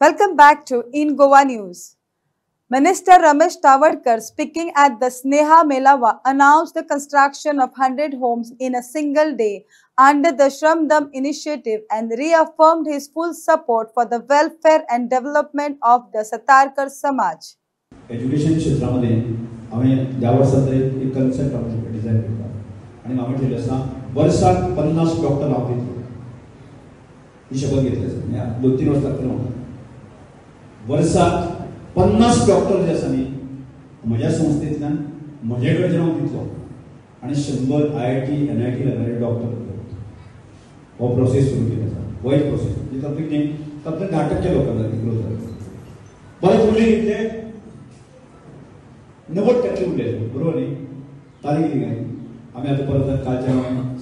Welcome back to In Goa News. Minister Ramesh Tawadkar, speaking at the Sneha Melawa, announced the construction of 100 homes in a single day under the Shramdam initiative and reaffirmed his full support for the welfare and development of the Satarkar Samaj. Education क्षेत्रामध्ये आम्ही या वर्षात एक concept आम्ही design केला आणि आम्ही ठेवले असा वर्षात 50 डॉक्टर लावतील ही शपथ घेतली असेल या 2-3 वर्ष लागतील वर्षात 50 डॉक्टर जे आसा न्ही म्हज्या संस्थेंतल्यान म्हजेकडे जेव्हा दितलो आणि 100 IIT NIT लागणारे डॉक्टर हो प्रोसेस सुरू केला आसा हो एक प्रोसेस जी तब्दील 10% लोकांना ग्रोथ जाता परत उरले घेतले 90% उरले बरोबर न्ही तारीख किती काय आम्ही आता परत कालच्या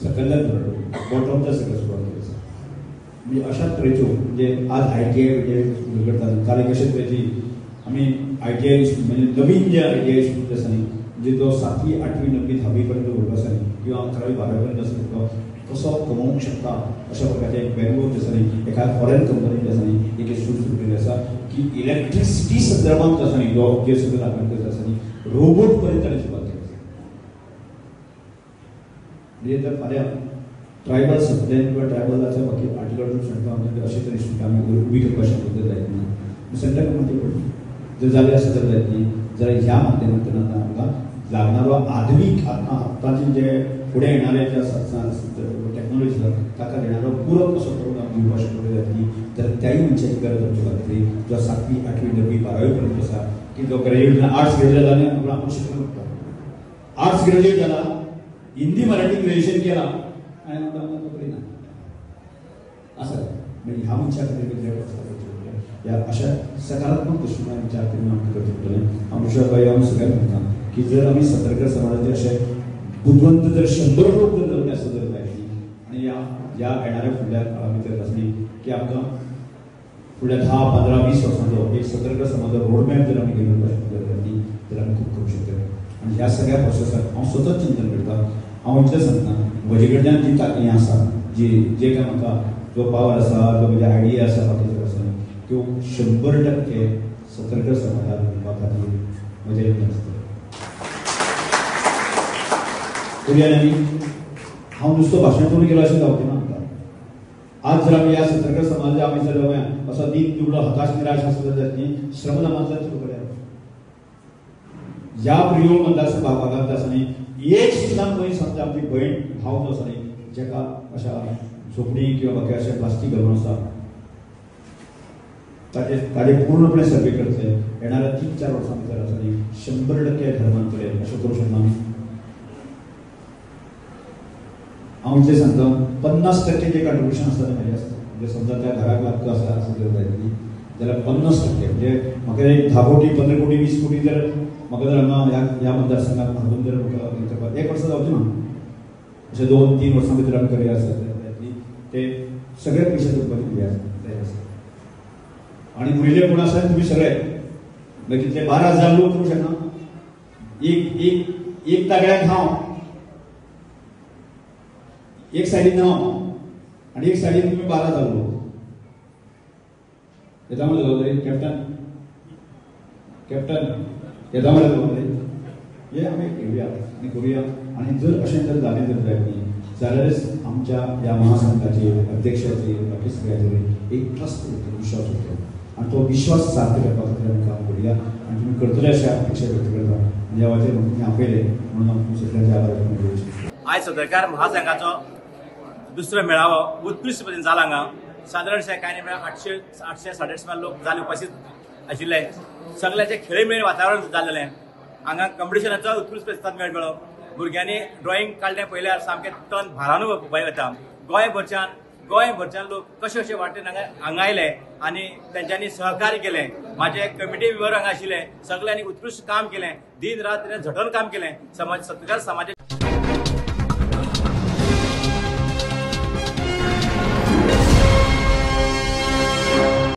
सकल्यान धरलो बॉटमच्या सगळं सुरू केलं म्हणजे अशाच तरेच्यो म्हणजे आज ITI स्कूल करतात काल कशे तरेची आम्ही ITI म्हणजे नवीन जे ITI स्कूल आसा न्ही म्हणजे जो 7वी 8वी 9वी 10वी पर्यंत भुरगो आसा न्ही किंवा 11वी 12वी पर्यंत आसा तो कसो कमवूंक शकता अशा प्रकारचे एक बँगलोर आसा न्ही एका फॉरेन कंपनीत आसा न्ही एक स्कूल सुरू केलें आसा की इलेक्ट्रिसिटी संदर्भात आसा न्ही जे सगळं लागण आसा न्ही रोबोट पर्यंत ताणें सुरवात केली म्हणजे जर फाल्यां ट्रायबल समुदाय किंवा ट्रायबलाच्या बाकी आर्टिकल सांगता अशे तरेची आमी उबी करपाक शकता जायत ना सेंट्रल गव्हर्मेंट पडली जर जालें आसा तर जायत न्ही जाल्यार ह्या माध्यमांतल्यान आतां आमकां लागणारो आधुनीक आतांचे जे फुडें येणारे जे टॅक्नॉलॉजी आसा ताका देणारो पूरक कसो करून आमी दिवपाक शकता जायत न्ही जाल्यार त्याय मनशाची गरज आमच्या खातीर जो 7वी 8वी 9वी 12वी पर्यंत आसा की जो ग्रॅज्युएट जाला आर्ट्स ग्रॅज्युएट जाले आपण शिकलो शकता आर्ट्स ग्रॅज्युएट जाला हिंदी मराठी ग्रॅज्युएशन केला आणि आमकां नोकरी ना आसा म्हणजे ह्या मनशा खातीर या अशा सकारात्मक दृष्टीने विचार करून आमकां करचें पडटलें हांव विश्वास हांव सगळ्यांक म्हणटा की जर आमी सतर्क समाजाचे अशे बुदवंत जर 100 लोक जर जावन आसा जर जायत आणि ह्या येणाऱ्या फुडल्या काळा भितर आसली की आमकां फुडल्या 10-15-20 वर्सांचो एक सतर्क समाज रोडमॅप जर आमी घेवन वचपाक जाल्यार आमी खूब करूंक शकतले आनी ह्या सगळ्या प्रोसेसाक हांव सतत चिंतन करता हांव इतलें सांगता म्हजे कडल्यान जी तांकी आसा जे काय म्हाका जो पावर आसा जो म्हजे आयडिया आसा बाकीच्यो आसा त्यो 100% सतर्क समाजाक दिवपा खातीर म्हजें यत्न आसतलें आमी हांव नुसतो भाशण करून गेलो अशें जावचें ना आमकां आज जर आमी ह्या सतर्क समाज आमी जर असो दीन दुबळो हताश निराश आसत जायत न्ही श्रमदानांतल्यान सुरू करया ह्या प्रियो मतदारसंघ भागांत आसा न्ही एक सुद्दां खंय समजा आमची भयण भाव जो आसा न्ही जेका अशा झोपडी किंवा बाकी अशें प्लास्टीक घालून आसा ताजे पूर्णपणे सर्वे करतले येणाऱ्या 3-4 वर्सां भितर आसा न्ही 100% धर्मांतरे अशें करूं शकना आमी हांव इतलें सांगता 50% जे कंट्रिब्युशन आसता तें म्हाजें आसता म्हणजे समजा त्या घराक लागता आसा जर जायत न्ही जाल्यार 50% म्हणजे म्हाका एक 10 कोटी 15 कोटी 20 कोटी जर म्हाका जर हांगा ह्या मतदारसंघाक हाडून जर म्हाका एक वर्स जावचें ना अशें 2-3 वर्सां भितर आमी करिया आसा ते सगळे पयशे दिवपाक तयार आसा आणि पहिले कोण आसा तुम्ही सगळे कितले 12,000 लोक करूं शकना एक तागड्याक हांव एक सायडीन हांव आणि एक सायडीन तुम्ही 12,000 लोक येता म्हणून जबाबदारी कॅप्टन येता म्हणून जबाबदारी हे आमी घेवया आनी करूया आणि जर अशें जर जालें जर जायत न्ही जाल्यारच आमच्या ह्या महासंघाची अध्यक्षाची बाकी सगळ्याची एक ट्रस्ट उरतलो विश्वास उरतलो आणि तो विश्वास सार्थ करपा खातीर आमी काम करूया आणि तुम्ही करतले अशें अपेक्षा व्यक्त करता ह्या वाचेर तुमी आपयले म्हणून हांव तुमचे सगळ्यांचे आभार व्यक्त करता आयज सतरकार महासंघाचो दुसरो मेळावो उत्कृश्ट पद्दतीन जाला हांगा सादारणशे कांय नाही 800-850 लोक जाले उपस्थित आशिल्ले सगळ्याचे खेळीमेळी वातावरण जाल्लें हांगा कॉम्पिटिशनाचो उत्कृश्ट प्रतिसाद मेळ्ळो भुरग्यांनी ड्रॉइंग काडलें पळयल्यार सामकें तन भारान भायर वता गोंयभरच्यान लोक कशे कशे वाटेन हांगा आयले आनी तेंच्यांनी सहकार्य केलें म्हाजे कमिटी मेंबर हांगा आशिल्ले सगळ्यांनी उत्कृश्ट काम केलें दीन रात झटोन काम केलें सतरकार समाज